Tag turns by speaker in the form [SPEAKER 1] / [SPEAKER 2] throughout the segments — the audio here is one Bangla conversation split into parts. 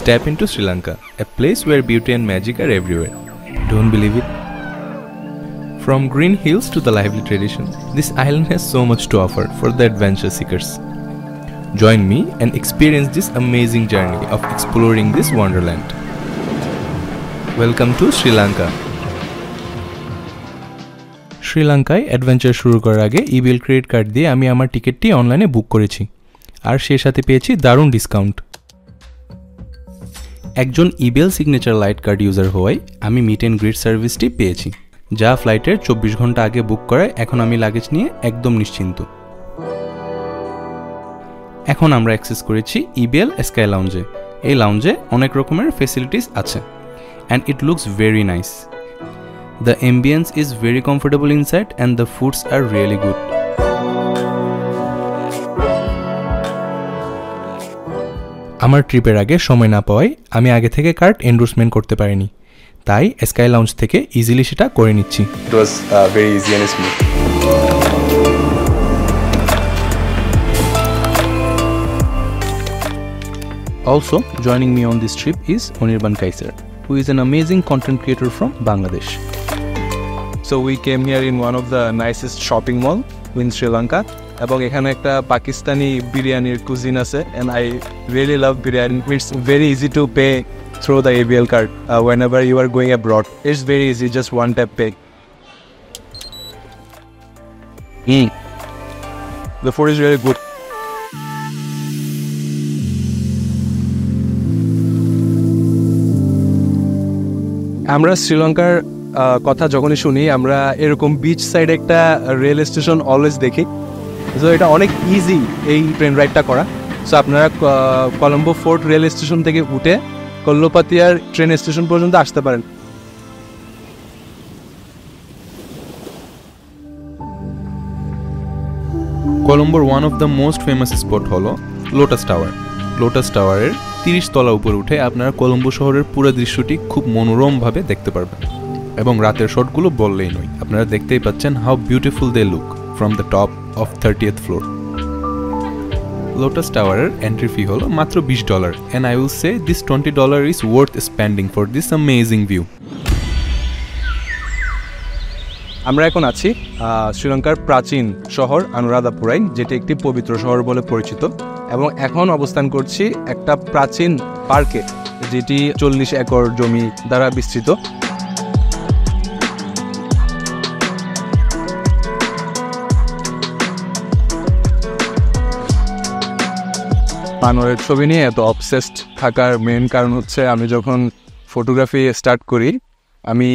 [SPEAKER 1] step into Sri Lanka, a place where beauty and magic are everywhere. Don't believe it? From green hills to the lively tradition, this island has so much to offer for the adventure seekers. Join me and experience this amazing journey of exploring this wonderland. Welcome to Sri Lanka. শ্রীলঙ্কায় অ্যাডভেঞ্চার শুরু করার আগে ইবিএল ক্রেডিট কার্ড দিয়ে আমি আমার টিকিটটি অনলাইনে বুক করেছি আর সেই সাথে পেয়েছি দারুণ ডিসকাউন্ট। একজন EBL signature light card user হওয়ায় আমি মিট অ্যান্ড গ্রিট সার্ভিসটি পেয়েছি, যা ফ্লাইটের 24 ঘন্টা আগে বুক করায় এখন আমি লাগেজ নিয়ে একদম নিশ্চিন্ত। এখন আমরা অ্যাক্সেস করেছি ইবিএল স্কাই লাউঞ্জে। এই লাউঞ্জে অনেক রকমের ফেসিলিটিস আছে and it looks very nice. The ambience is very comfortable inside and the foods are really good. আমার ট্রিপের আগে সময় না পাওয়ায় আমি আগে থেকে কার্ড এন্ডোর্সমেন্ট করতে পারিনি, তাই স্কাই লাউঞ্জ থেকে ইজিলি সেটা করে নিচ্ছি।
[SPEAKER 2] It was very easy and smooth.
[SPEAKER 1] Also joining me on this trip is Anirban Kaiser, who is an amazing content creator from Bangladesh.
[SPEAKER 2] So we came here in one of the nicest shopping mall in Sri Lanka. এবং এখানে একটা পাকিস্তানি বিরিয়ানির কুজিন আছে and I really love biryani. It's very easy to pay through the ABL card whenever you are going abroad. It's very easy, just one tap pay. The food is really good. আমরা শ্রীলঙ্কার কথা যখনই শুনি আমরা এরকম বিচ সাইড একটা রেল স্টেশন অলওয়েজ দেখি। সো এটা অনেক ইজি এই ট্রেন রাইডটা করা। সো আপনারা কলম্বো ফোর্ট রেল স্টেশন থেকে উঠে কল্লোপাতিয়ার ট্রেন স্টেশন পর্যন্ত আসতে পারেন।
[SPEAKER 1] কলম্বোর one of the most famous spot হলো লোটাস টাওয়ার। লোটাস টাওয়ারের 30 তলা উপরে উঠে আপনারা কলম্বো শহরের পুরো দৃশ্যটি খুব মনোরমভাবে দেখতে পারবেন এবং রাতের শটগুলো বললেই নয়, আপনারা দেখতেই পাচ্ছেন how beautiful they look from the top of 30th floor. Lotus টাওয়ারের এন্ট্রি ফি হলো মাত্র $20 and I will say this $20 is worth spending for this amazing view.
[SPEAKER 2] আমরা এখন আছি শ্রীলঙ্কার প্রাচীন শহর আনুরাধাপুরায়, যেটি একটি পবিত্র শহর বলে পরিচিত, এবং এখন অবস্থান করছি একটা প্রাচীন পার্কে যেটি 40 একর জমি দ্বারা বিস্তৃত। বানরের ছবি নিয়ে এত অবসেসড থাকার মেন কারণ হচ্ছে আমি যখন ফটোগ্রাফি স্টার্ট করি আমি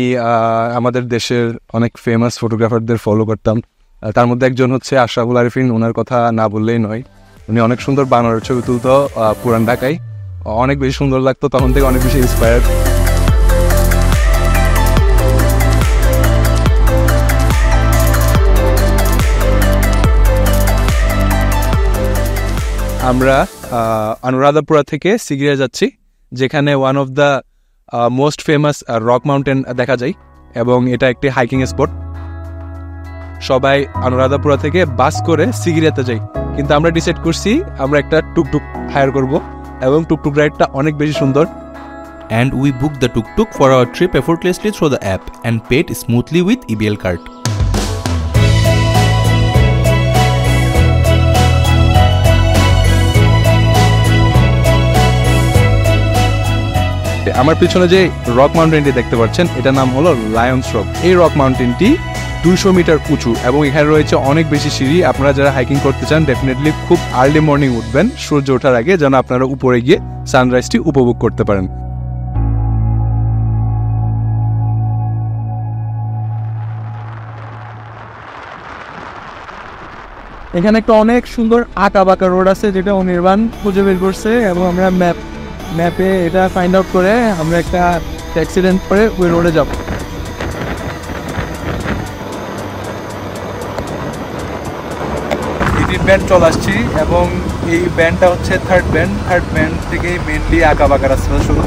[SPEAKER 2] আমাদের দেশের অনেক ফেমাস ফটোগ্রাফারদের ফলো করতাম। তার মধ্যে একজন হচ্ছে আশরাফুল আরিফিন, ওনার কথা না বললেই নয়। উনি অনেক সুন্দর বানরের ছবি তুলতো পুরান ঢাকায়, অনেক বেশি সুন্দর লাগতো, তখন থেকে অনেক বেশি ইন্সপায়ার্ড। আমরা আনুরাধাপুরা থেকে সিগিরিয়া যাচ্ছি, যেখানে one of the most famous rock mountain দেখা যায় এবং এটা একটি হাইকিং স্পট। সবাই আনুরাধাপুরা থেকে বাস করে সিগিরিয়াতে যাই, কিন্তু আমরা ডিসাইড করছি আমরা একটা টুকটুক হায়ার করব এবং টুকটুক রাইডটা অনেক বেশি সুন্দর।
[SPEAKER 1] And we booked the tuk-tuk for our trip effortlessly through the app and paid smoothly with EBL card.
[SPEAKER 2] আমার পিছনে যে রক মাউন্টেনটি দেখতে পাচ্ছেন এটার নাম হলো লায়ন্স রক। এই রক মাউন্টেনটি 200 মিটার উঁচু এবং এখানে রয়েছে অনেক বেশি সিঁড়ি। আপনারা যারা হাইকিং করতে চান ডেফিনেটলি খুব আর্লি মর্নিং উঠবেন সূর্য ওঠার আগে, যেন আপনারা উপরে গিয়ে সানরাইজটি উপভোগ করতে পারেন।
[SPEAKER 3] এখানে একটা অনেক সুন্দর আঁকা বাঁকা রোড আছে যেটা অনির্বাণ খুঁজে বের করছে এবং আমরা ম্যাপে এটা ফাইন্ড আউট করে আমরা একটা অ্যাক্সিডেন্ট করে ওই রোডে যাব।
[SPEAKER 2] ব্যান্ড চলে আসছি এবং এই ব্যান্ডটা হচ্ছে থার্ড ব্যান্ড থেকে মেনলি আঁকা বাঁকা রাস্তা শুরু।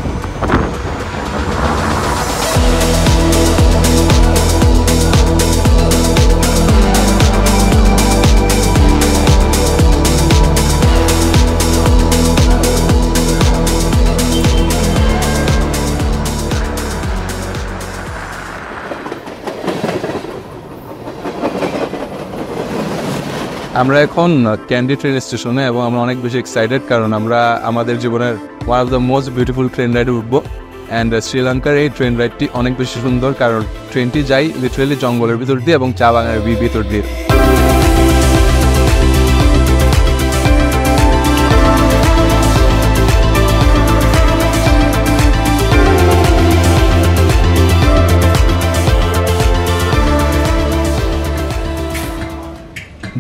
[SPEAKER 2] আমরা এখন ক্যান্ডি ট্রেন স্টেশনে এবং আমরা অনেক বেশি এক্সাইটেড কারণ আমরা আমাদের জীবনের one of the most beautiful train রাইডে উঠবো। অ্যান্ড শ্রীলঙ্কার এই ট্রেন রাইডটি অনেক বেশি সুন্দর কারণ ট্রেনটি যায় লিটারেলি জঙ্গলের ভিতর দিয়ে এবং চা বাগানের ভিতর দিয়ে।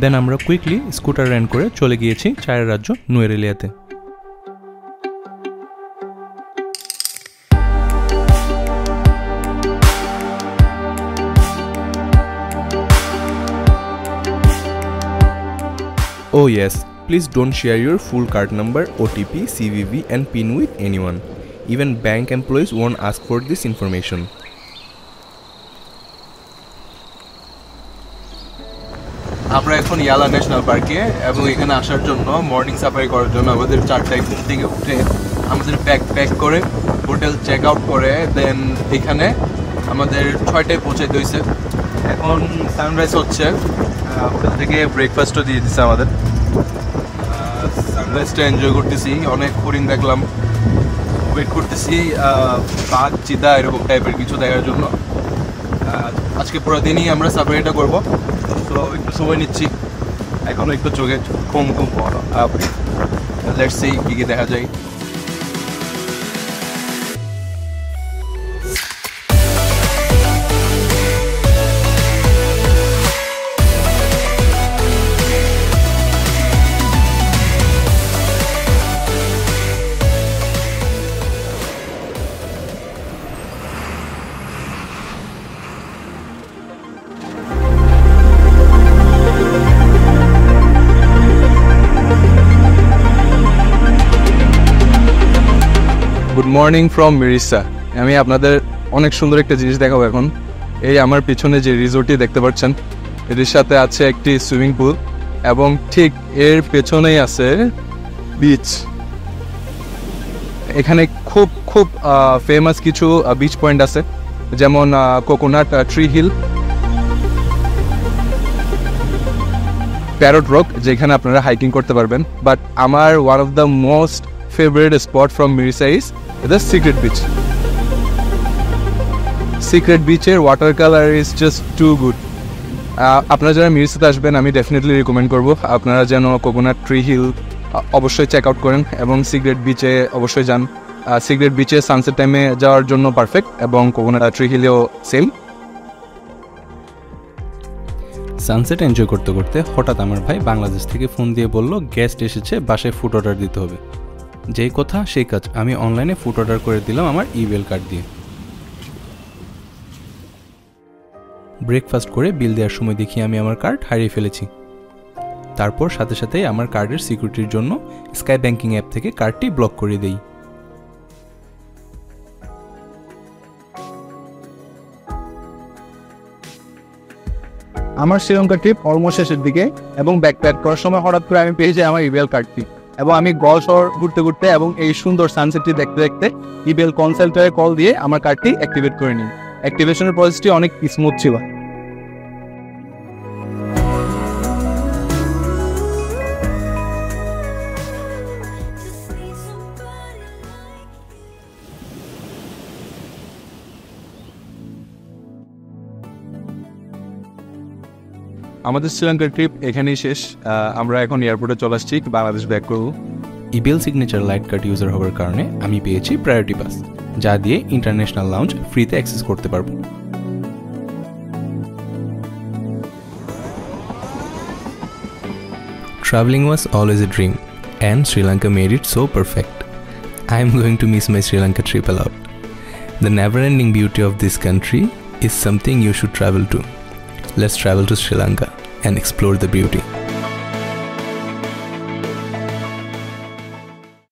[SPEAKER 1] দেন আমরা কুইকলি স্কুটার রেন্ট করে চলে গিয়েছি চায়ের রাজ্য নুয়েরেলিয়াতে। Oh yes, please don't share your full card number, OTP, CVV and PIN with anyone. Even bank employees won't ask for this information.
[SPEAKER 2] আমরা এখন ইয়ালা ন্যাশনাল পার্কে এবং এখানে আসার জন্য মর্নিং সাফারি করার জন্য আমাদের 4টায় ঘুম থেকে উঠে আমাদের ব্যাগ প্যাক করে হোটেল চেক আউট করে দেন এখানে আমাদের 6টায় পৌঁছাইতে হয়েছে। এখন সানরাইজ হচ্ছে, হোটেল থেকে ব্রেকফাস্টও দিয়ে দিচ্ছে আমাদের। সানরাইজটা এনজয় করতেছি, অনেক হরিণ দেখলাম, ওয়েট করতেছি বাঘ চিতা এরকম টাইপের কিছু দেখার জন্য। আজকে পুরো দিনই আমরা সাফারিটা করবো, তো একটু সময় নিচ্ছি, এখনো একটু চোখে কম লেটস সি কি দেখা যায়। Good morning from Mirissa. আমি আপনাদের অনেক সুন্দর একটা জিনিস দেখাবো এখন। এই আমার পিছনে যে রিসোর্টটি দেখতে পাচ্ছেন, এটির সাথে আছে একটি সুইমিং পুল এবং ঠিক এর পেছনেই আছে বিচ। এখানে খুব খুব ফেমাস কিছু বিচ পয়েন্ট আছে, যেমন Coconut Tree Hill, Parrot Rock, যেখানে আপনারা হাইকিং করতে পারবেন। বাট আমার one of the most favorite spot from Mirisa is the Secret Beach. Secret Beach এর water colour is just too good. আপনারা যারা মিরিসাতে আসবেন আমি ডেফিনেটলি রিকমেন্ড করব আপনারা যেন কোকোনাট ট্রি হিল অবশ্যই চেক আউট করেন এবং সিক্রেট বিচে অবশ্যই যান। সিক্রেট বিচে সানসেট টাইমে যাওয়ার জন্য পারফেক্ট এবং কোকোনাট ট্রি হিলেও সেম।
[SPEAKER 1] সানসেট এনজয় করতে করতে হঠাৎ আমার ভাই বাংলাদেশ থেকে ফোন দিয়ে বলল গেস্ট এসেছে, বাসায় ফুড অর্ডার দিতে হবে। যেই কথা সেই কাজ, আমি অনলাইনে ফুড অর্ডার করে দিলাম আমার ইমেল কার্ড দিয়ে। ব্রেকফাস্ট করে বিল দেওয়ার সময় দেখি আমি আমার কার্ড হারিয়ে ফেলেছি। তারপর সাথে সাথেই আমার কার্ডের সিকিউরিটির জন্য স্কাই ব্যাংকিং অ্যাপ থেকে কার্ডটি ব্লক করে দেই।
[SPEAKER 3] আমার শ্রীলঙ্কা ট্রিপ অলমোস্ট শেষের দিকে এবং ব্যাকপ্যাক করার সময় হঠাৎ করে আমি পেয়ে যাই আমার ইমেল কার্ডটি এবং আমি গল শহর ঘুরতে ঘুরতে এবং এই সুন্দর সানসেটটি দেখতে দেখতে ইমেল কনসাল্টারে কল দিয়ে আমার কার্ডটি অ্যাক্টিভেট করে নিই। অ্যাক্টিভেশনের প্রসেসটি অনেক স্মুথ ছিল।
[SPEAKER 2] আমাদের শ্রীলঙ্কার ট্রিপ এখানেই শেষ। আমরা এখন এয়ারপোর্টে চলে আসছি, বাংলাদেশ ব্যাক করব।
[SPEAKER 1] ইবেল সিগনেচার লাইট কার্ড ইউজার হওয়ার কারণে আমি পেয়েছি প্রায়োরিটি পাস, যা দিয়ে ইন্টারন্যাশনাল লাউঞ্জ ফ্রিতে অ্যাক্সেস করতে পারবো। Traveling was always a dream, and Sri Lanka made it so perfect. I am going to miss my Sri Lanka trip a lot. The never-ending beauty of this country is something you should travel to. Let's travel to Sri Lanka and explore the beauty.